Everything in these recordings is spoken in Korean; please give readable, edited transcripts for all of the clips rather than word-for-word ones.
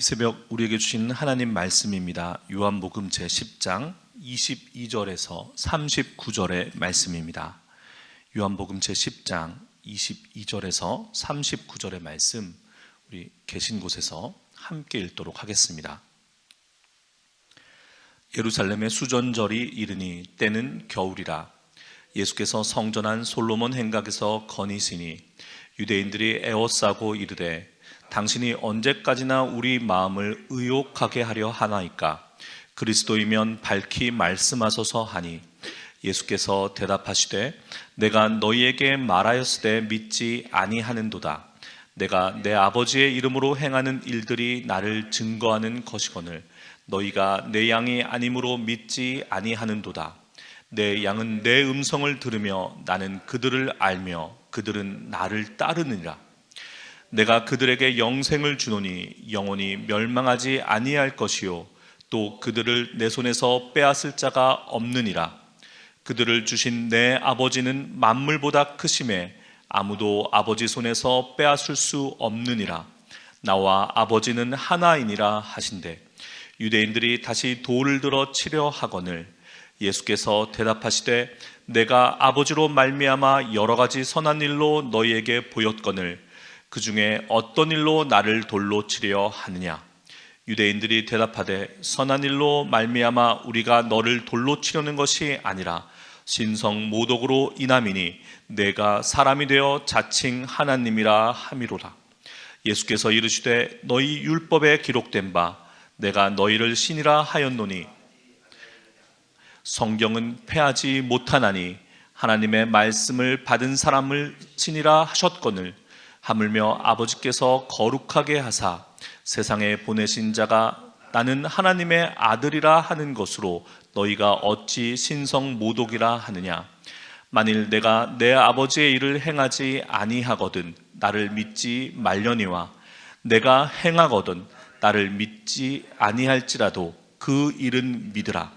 새벽 우리에게 주신 하나님 말씀입니다. 요한복음 제10장 22절에서 39절의 말씀입니다. 요한복음 제10장 22절에서 39절의 말씀, 우리 계신 곳에서 함께 읽도록 하겠습니다. 예루살렘의 수전절이 이르니 때는 겨울이라. 예수께서 성전한 솔로몬 행각에서 거니시니 유대인들이 에워싸고 이르되 당신이 언제까지나 우리 마음을 의혹하게 하려 하나이까? 그리스도이면 밝히 말씀하소서 하니 예수께서 대답하시되 내가 너희에게 말하였으되 믿지 아니하는도다. 내가 내 아버지의 이름으로 행하는 일들이 나를 증거하는 것이거늘 너희가 내 양이 아님으로 믿지 아니하는도다. 내 양은 내 음성을 들으며 나는 그들을 알며 그들은 나를 따르느니라. 내가 그들에게 영생을 주노니 영원히 멸망하지 아니할 것이요 또 그들을 내 손에서 빼앗을 자가 없느니라. 그들을 주신 내 아버지는 만물보다 크심에 아무도 아버지 손에서 빼앗을 수 없느니라. 나와 아버지는 하나이니라 하신대 유대인들이 다시 돌을 들어 치려 하거늘 예수께서 대답하시되 내가 아버지로 말미암아 여러 가지 선한 일로 너희에게 보였거늘 그 중에 어떤 일로 나를 돌로 치려 하느냐? 유대인들이 대답하되 선한 일로 말미암아 우리가 너를 돌로 치려는 것이 아니라 신성 모독으로 인함이니 내가 사람이 되어 자칭 하나님이라 함이로라. 예수께서 이르시되 너희 율법에 기록된 바 내가 너희를 신이라 하였노니 성경은 패하지 못하나니 하나님의 말씀을 받은 사람을 신이라 하셨거늘 하물며 아버지께서 거룩하게 하사 세상에 보내신 자가 나는 하나님의 아들이라 하는 것으로 너희가 어찌 신성 모독이라 하느냐? 만일 내가 내 아버지의 일을 행하지 아니하거든 나를 믿지 말려니와 내가 행하거든 나를 믿지 아니할지라도 그 일은 믿으라.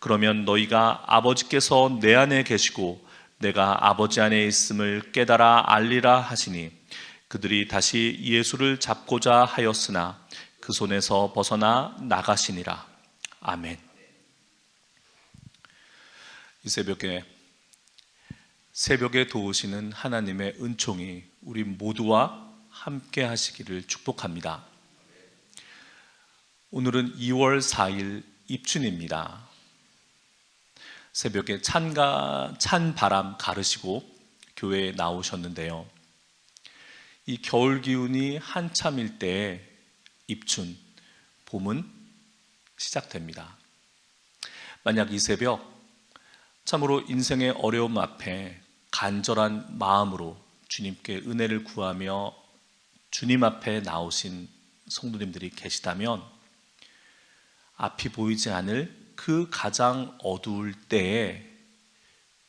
그러면 너희가 아버지께서 내 안에 계시고 내가 아버지 안에 있음을 깨달아 알리라 하시니 그들이 다시 예수를 잡고자 하였으나 그 손에서 벗어나 나가시니라. 아멘. 이 새벽에 도우시는 하나님의 은총이 우리 모두와 함께 하시기를 축복합니다. 오늘은 2월 4일 입춘입니다. 새벽에 찬 바람 가르시고 교회에 나오셨는데요. 이 겨울 기운이 한참일 때 입춘, 봄은 시작됩니다. 만약 이 새벽 참으로 인생의 어려움 앞에 간절한 마음으로 주님께 은혜를 구하며 주님 앞에 나오신 성도님들이 계시다면 앞이 보이지 않을 그 가장 어두울 때에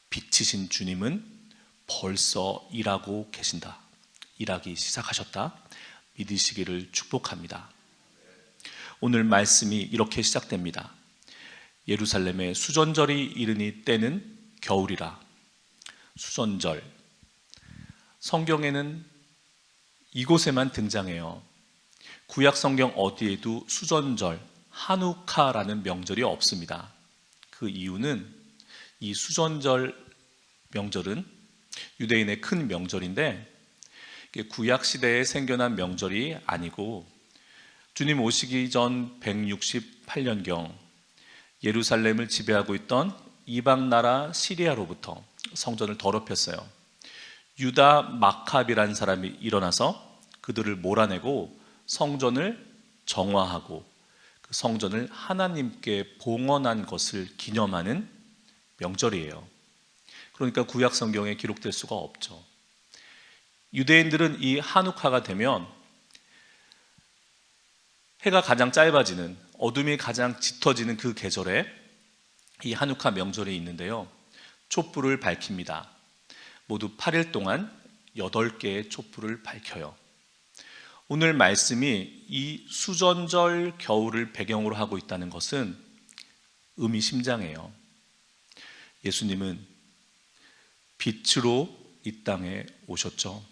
빛이신 주님은 벌써 일하고 계신다. 일하기 시작하셨다. 믿으시기를 축복합니다. 오늘 말씀이 이렇게 시작됩니다. 예루살렘의 수전절이 이르니 때는 겨울이라. 수전절, 성경에는 이곳에만 등장해요. 구약 성경 어디에도 수전절, 하누카라는 명절이 없습니다. 그 이유는 이 수전절 명절은 유대인의 큰 명절인데 구약 시대에 생겨난 명절이 아니고 주님 오시기 전 168년경 예루살렘을 지배하고 있던 이방 나라 시리아로부터 성전을 더럽혔어요. 유다 마캅이라는 사람이 일어나서 그들을 몰아내고 성전을 정화하고 그 성전을 하나님께 봉헌한 것을 기념하는 명절이에요. 그러니까 구약 성경에 기록될 수가 없죠. 유대인들은 이 하누카가 되면 해가 가장 짧아지는, 어둠이 가장 짙어지는 그 계절에 이 하누카 명절이 있는데요. 촛불을 밝힙니다. 모두 8일 동안 8개의 촛불을 밝혀요. 오늘 말씀이 이 수전절 겨울을 배경으로 하고 있다는 것은 의미심장해요. 예수님은 빛으로 이 땅에 오셨죠.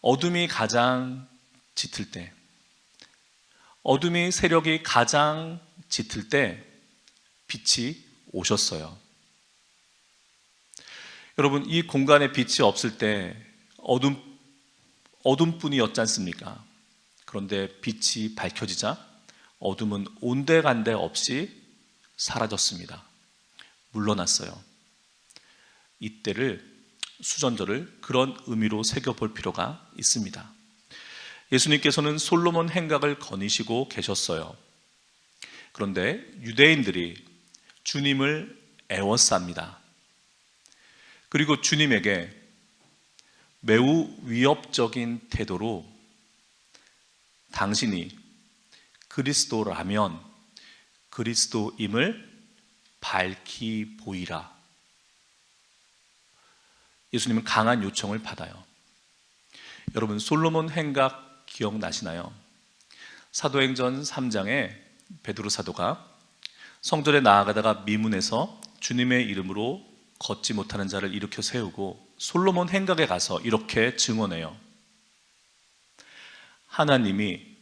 어둠이 가장 짙을 때, 어둠이 세력이 가장 짙을 때 빛이 오셨어요. 여러분, 이 공간에 빛이 없을 때 어둠뿐이었지 않습니까? 그런데 빛이 밝혀지자 어둠은 온데간데 없이 사라졌습니다. 물러났어요. 이때를, 수전절을 그런 의미로 새겨볼 필요가 있습니다. 예수님께서는 솔로몬 행각을 거니시고 계셨어요. 그런데 유대인들이 주님을 애워쌉니다. 그리고 주님에게 매우 위협적인 태도로 당신이 그리스도라면 그리스도임을 밝히 보이라. 예수님은 강한 요청을 받아요. 여러분, 솔로몬 행각 기억나시나요? 사도행전 3장에 베드로 사도가 성전에 나아가다가 미문에서 주님의 이름으로 걷지 못하는 자를 일으켜 세우고 솔로몬 행각에 가서 이렇게 증언해요. 하나님이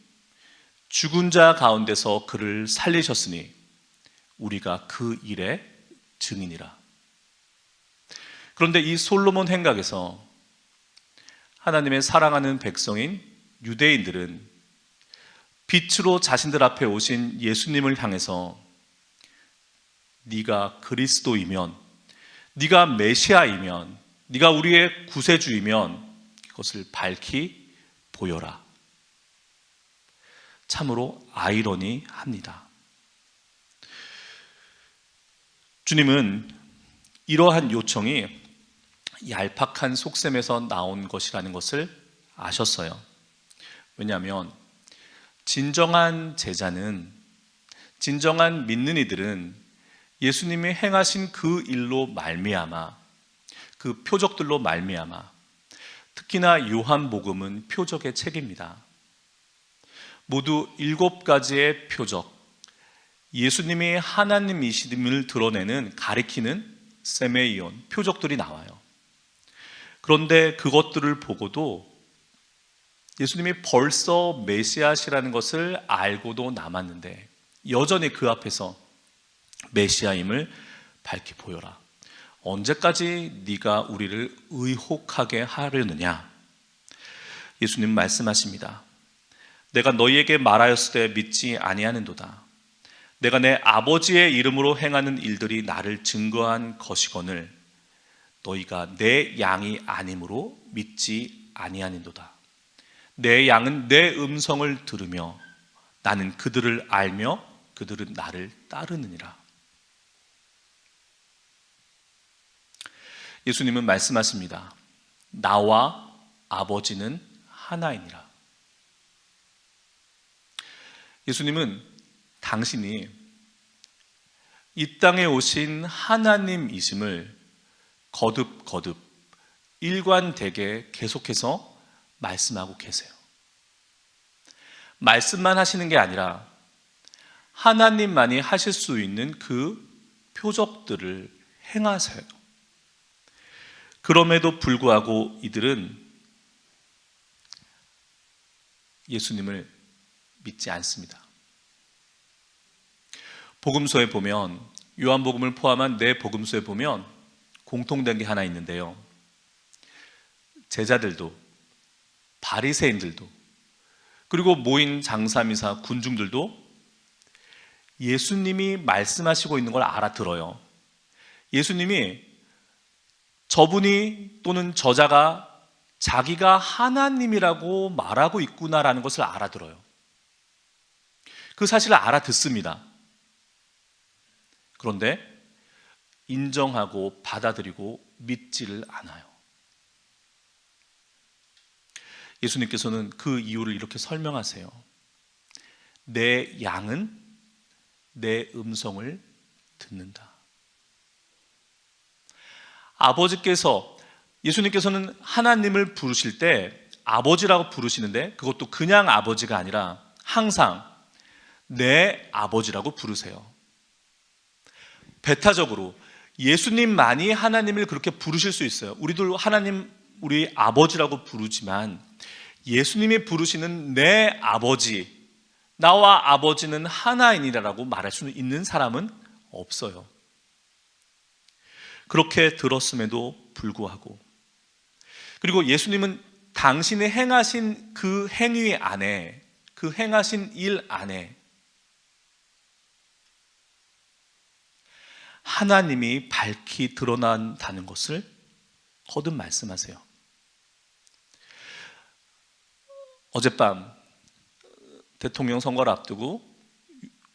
죽은 자 가운데서 그를 살리셨으니 우리가 그 일의 증인이라. 그런데 이 솔로몬 행각에서 하나님의 사랑하는 백성인 유대인들은 빛으로 자신들 앞에 오신 예수님을 향해서 네가 그리스도이면, 네가 메시아이면, 네가 우리의 구세주이면 그것을 밝히 보여라. 참으로 아이러니합니다. 주님은 이러한 요청이 얄팍한 속셈에서 나온 것이라는 것을 아셨어요. 왜냐하면 진정한 제자는, 진정한 믿는 이들은 예수님이 행하신 그 일로 말미암아, 그 표적들로 말미암아, 특히나 요한복음은 표적의 책입니다. 모두 7가지의 표적, 예수님이 하나님이심을 드러내는, 가리키는 세메이온, 표적들이 나와요. 그런데 그것들을 보고도 예수님이 벌써 메시아시라는 것을 알고도 남았는데 여전히 그 앞에서 메시아임을 밝히 보여라. 언제까지 네가 우리를 의혹하게 하려느냐? 예수님 말씀하십니다. 내가 너희에게 말하였을 때 믿지 아니하는도다. 내가 내 아버지의 이름으로 행하는 일들이 나를 증거한 것이거늘 너희가 내 양이 아님으로 믿지 아니하는도다. 내 양은 내 음성을 들으며 나는 그들을 알며 그들은 나를 따르느니라. 예수님은 말씀하십니다. 나와 아버지는 하나이니라. 예수님은 당신이 이 땅에 오신 하나님이심을 거듭 일관되게 계속해서 말씀하고 계세요. 말씀만 하시는 게 아니라 하나님만이 하실 수 있는 그 표적들을 행하세요. 그럼에도 불구하고 이들은 예수님을 믿지 않습니다. 복음서에 보면, 요한복음을 포함한 네 복음서에 보면 공통된 게 하나 있는데요. 제자들도, 바리새인들도, 그리고 모인 장사미사 군중들도 예수님이 말씀하시고 있는 걸 알아들어요. 예수님이 저분이 또는 저자가 자기가 하나님이라고 말하고 있구나라는 것을 알아들어요. 그 사실을 알아듣습니다. 그런데 인정하고 받아들이고 믿지를 않아요. 예수님께서는 그 이유를 이렇게 설명하세요. 내 양은 내 음성을 듣는다. 아버지께서, 예수님께서는 하나님을 부르실 때 아버지라고 부르시는데 그것도 그냥 아버지가 아니라 항상 내 아버지라고 부르세요. 배타적으로 예수님만이 하나님을 그렇게 부르실 수 있어요. 우리도 하나님, 우리 아버지라고 부르지만 예수님이 부르시는 내 아버지, 나와 아버지는 하나이니라라고 말할 수 있는 사람은 없어요. 그렇게 들었음에도 불구하고, 그리고 예수님은 당신이 행하신 그 행위 안에, 그 행하신 일 안에 하나님이 밝히 드러난다는 것을 거듭 말씀하세요. 어젯밤 대통령 선거를 앞두고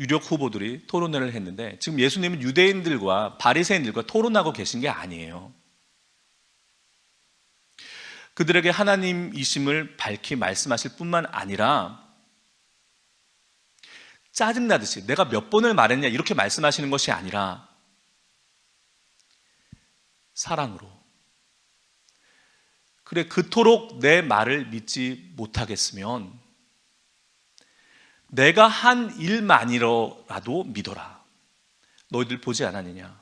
유력 후보들이 토론회를 했는데, 지금 예수님은 유대인들과 바리새인들과 토론하고 계신 게 아니에요. 그들에게 하나님이심을 밝히 말씀하실 뿐만 아니라 짜증나듯이 내가 몇 번을 말했냐 이렇게 말씀하시는 것이 아니라 사랑으로, 그래 그토록 내 말을 믿지 못하겠으면 내가 한 일만이라도 믿어라. 너희들 보지 않았느냐.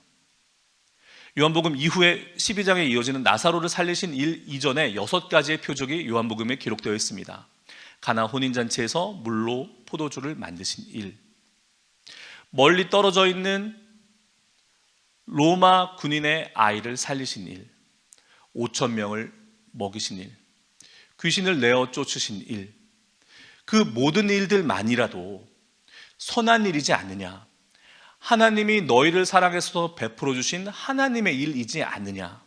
요한복음 이후에 12장에 이어지는 나사로를 살리신 일 이전에 6가지의 표적이 요한복음에 기록되어 있습니다. 가나 혼인잔치에서 물로 포도주를 만드신 일, 멀리 떨어져 있는 로마 군인의 아이를 살리신 일, 5,000명을 먹이신 일, 귀신을 내어 쫓으신 일, 그 모든 일들만이라도 선한 일이지 않느냐, 하나님이 너희를 사랑해서 베풀어 주신 하나님의 일이지 않느냐,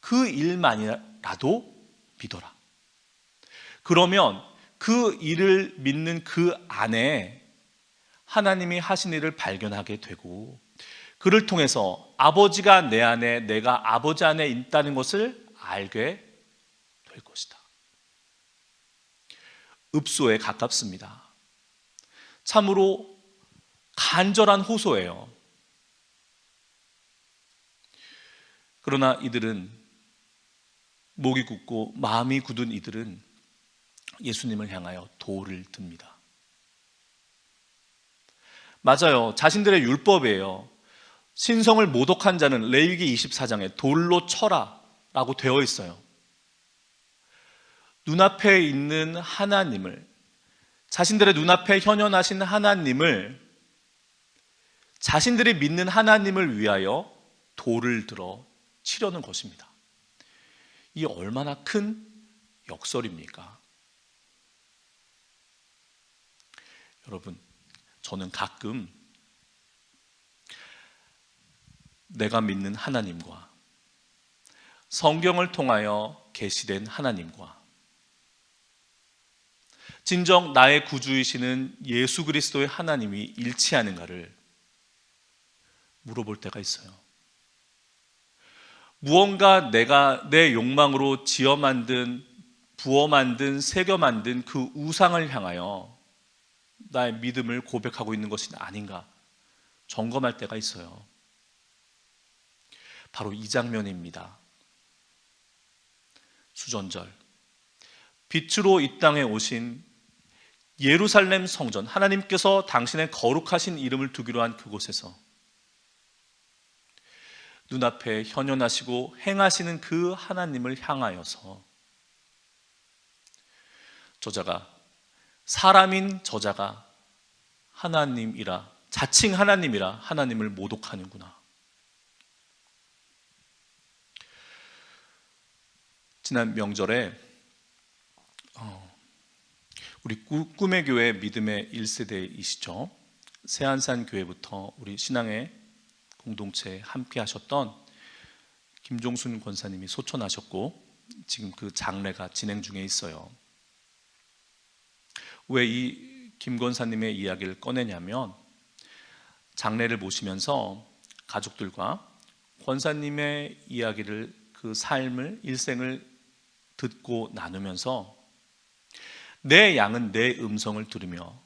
그 일만이라도 믿어라. 그러면 그 일을 믿는 그 안에 하나님이 하신 일을 발견하게 되고, 그를 통해서 아버지가 내 안에, 내가 아버지 안에 있다는 것을 알게 될 것이다. 읍소에 가깝습니다. 참으로 간절한 호소예요. 그러나 이들은, 목이 굳고 마음이 굳은 이들은 예수님을 향하여 돌을 듭니다. 맞아요. 자신들의 율법이에요. 신성을 모독한 자는 레위기 24장에 돌로 쳐라 라고 되어 있어요. 눈앞에 있는 하나님을, 자신들의 눈앞에 현현하신 하나님을, 자신들이 믿는 하나님을 위하여 돌을 들어 치려는 것입니다. 이 얼마나 큰 역설입니까? 여러분, 저는 가끔 내가 믿는 하나님과 성경을 통하여 계시된 하나님과 진정 나의 구주이시는 예수 그리스도의 하나님이 일치하는가를 물어볼 때가 있어요. 무언가 내가 내 욕망으로 지어 만든, 부어 만든, 새겨 만든 그 우상을 향하여 나의 믿음을 고백하고 있는 것이 아닌가 점검할 때가 있어요. 바로 이 장면입니다. 수전절, 빛으로 이 땅에 오신 예루살렘 성전, 하나님께서 당신의 거룩하신 이름을 두기로 한 그곳에서 눈앞에 현현하시고 행하시는 그 하나님을 향하여서 저자가, 사람인 저자가 하나님이라, 자칭 하나님이라 하나님을 모독하는구나. 지난 명절에 우리 꿈의 교회 믿음의 1세대이시죠. 새안산 교회부터 우리 신앙의 공동체에 함께 하셨던 김종순 권사님이 소천하셨고 지금 그 장례가 진행 중에 있어요. 왜 이 김 권사님의 이야기를 꺼내냐면, 장례를 모시면서 가족들과 권사님의 이야기를, 그 삶을, 일생을 듣고 나누면서 내 양은 내 음성을 들으며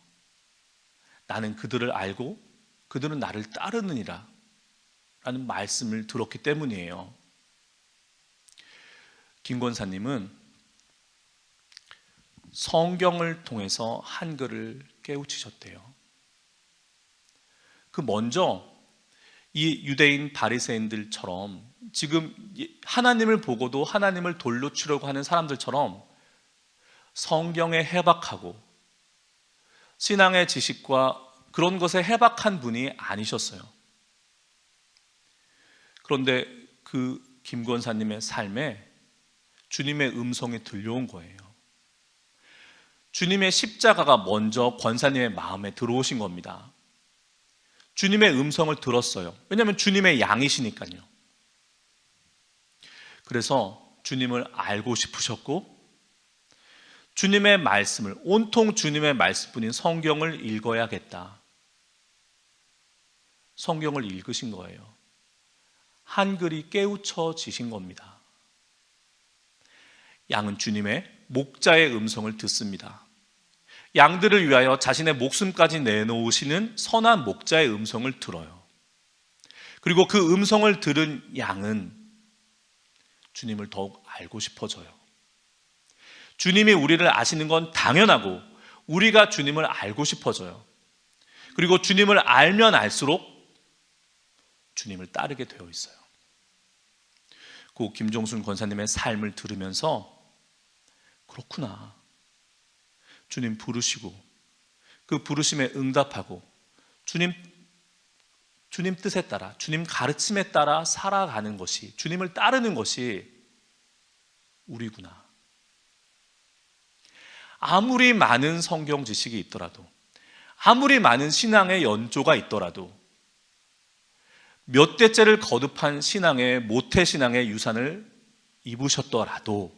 나는 그들을 알고 그들은 나를 따르느니라 라는 말씀을 들었기 때문이에요. 김 권사님은 성경을 통해서 한글을 깨우치셨대요. 그 먼저 이 유대인 바리새인들처럼 지금 하나님을 보고도 하나님을 돌로 치려고 하는 사람들처럼 성경에 해박하고 신앙의 지식과 그런 것에 해박한 분이 아니셨어요. 그런데 그 김 권사님의 삶에 주님의 음성이 들려온 거예요. 주님의 십자가가 먼저 권사님의 마음에 들어오신 겁니다. 주님의 음성을 들었어요. 왜냐하면 주님의 양이시니까요. 그래서 주님을 알고 싶으셨고, 주님의 말씀을, 온통 주님의 말씀뿐인 성경을 읽어야겠다. 성경을 읽으신 거예요. 한글이 깨우쳐지신 겁니다. 양은 주님의 목자의 음성을 듣습니다. 양들을 위하여 자신의 목숨까지 내놓으시는 선한 목자의 음성을 들어요. 그리고 그 음성을 들은 양은 주님을 더욱 알고 싶어져요. 주님이 우리를 아시는 건 당연하고 우리가 주님을 알고 싶어져요. 그리고 주님을 알면 알수록 주님을 따르게 되어 있어요. 고 김종순 권사님의 삶을 들으면서 그렇구나, 주님 부르시고 그 부르심에 응답하고 주님 뜻에 따라, 주님 가르침에 따라 살아가는 것이, 주님을 따르는 것이 우리구나. 아무리 많은 성경 지식이 있더라도, 아무리 많은 신앙의 연조가 있더라도, 몇 대째를 거듭한 신앙의 모태신앙의 유산을 입으셨더라도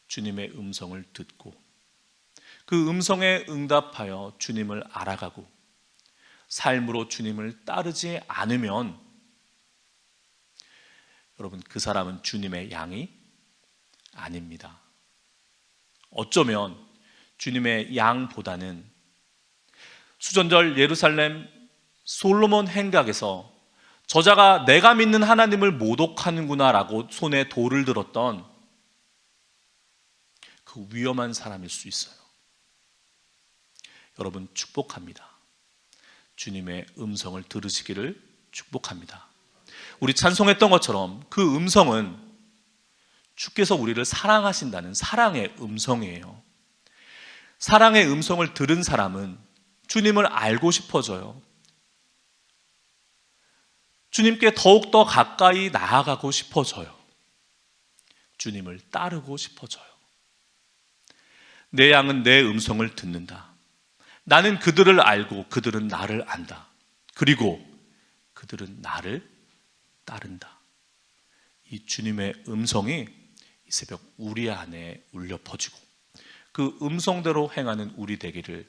주님의 음성을 듣고 그 음성에 응답하여 주님을 알아가고 삶으로 주님을 따르지 않으면 여러분, 그 사람은 주님의 양이 아닙니다. 어쩌면 주님의 양보다는 수전절 예루살렘 솔로몬 행각에서 저자가 내가 믿는 하나님을 모독하는구나 라고 손에 돌을 들었던 그 위험한 사람일 수 있어요. 여러분, 축복합니다. 주님의 음성을 들으시기를 축복합니다. 우리 찬송했던 것처럼 그 음성은 주께서 우리를 사랑하신다는 사랑의 음성이에요. 사랑의 음성을 들은 사람은 주님을 알고 싶어져요. 주님께 더욱더 가까이 나아가고 싶어져요. 주님을 따르고 싶어져요. 내 양은 내 음성을 듣는다. 나는 그들을 알고 그들은 나를 안다. 그리고 그들은 나를 따른다. 이 주님의 음성이 이 새벽 우리 안에 울려 퍼지고 그 음성대로 행하는 우리 되기를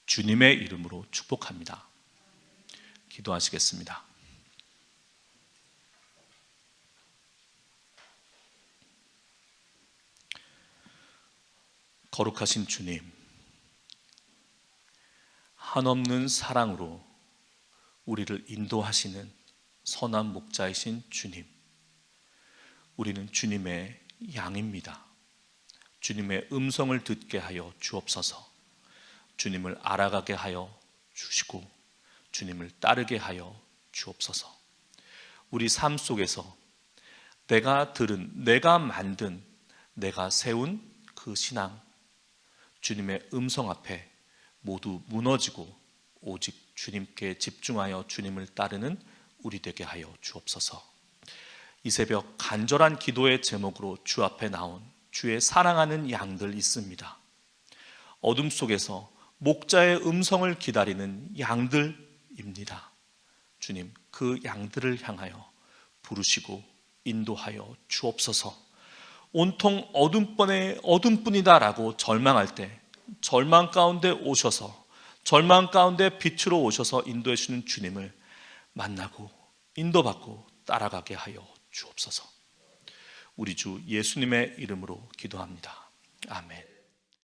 주님의 이름으로 축복합니다. 기도하시겠습니다. 거룩하신 주님, 한없는 사랑으로 우리를 인도하시는 선한 목자이신 주님, 우리는 주님의 양입니다. 주님의 음성을 듣게 하여 주옵소서. 주님을 알아가게 하여 주시고 주님을 따르게 하여 주옵소서. 우리 삶 속에서 내가 들은, 내가 만든, 내가 세운 그 신앙, 주님의 음성 앞에 모두 무너지고 오직 주님께 집중하여 주님을 따르는 우리 되게 하여 주옵소서. 이 새벽 간절한 기도의 제목으로 주 앞에 나온 주의 사랑하는 양들 있습니다. 어둠 속에서 목자의 음성을 기다리는 양들입니다. 주님, 그 양들을 향하여 부르시고 인도하여 주옵소서. 온통 어둠뿐이다라고 절망할 때 절망 가운데 오셔서, 절망 가운데 빛으로 오셔서 인도해 주시는 주님을 만나고 인도받고 따라가게 하여 주옵소서. 우리 주 예수님의 이름으로 기도합니다. 아멘.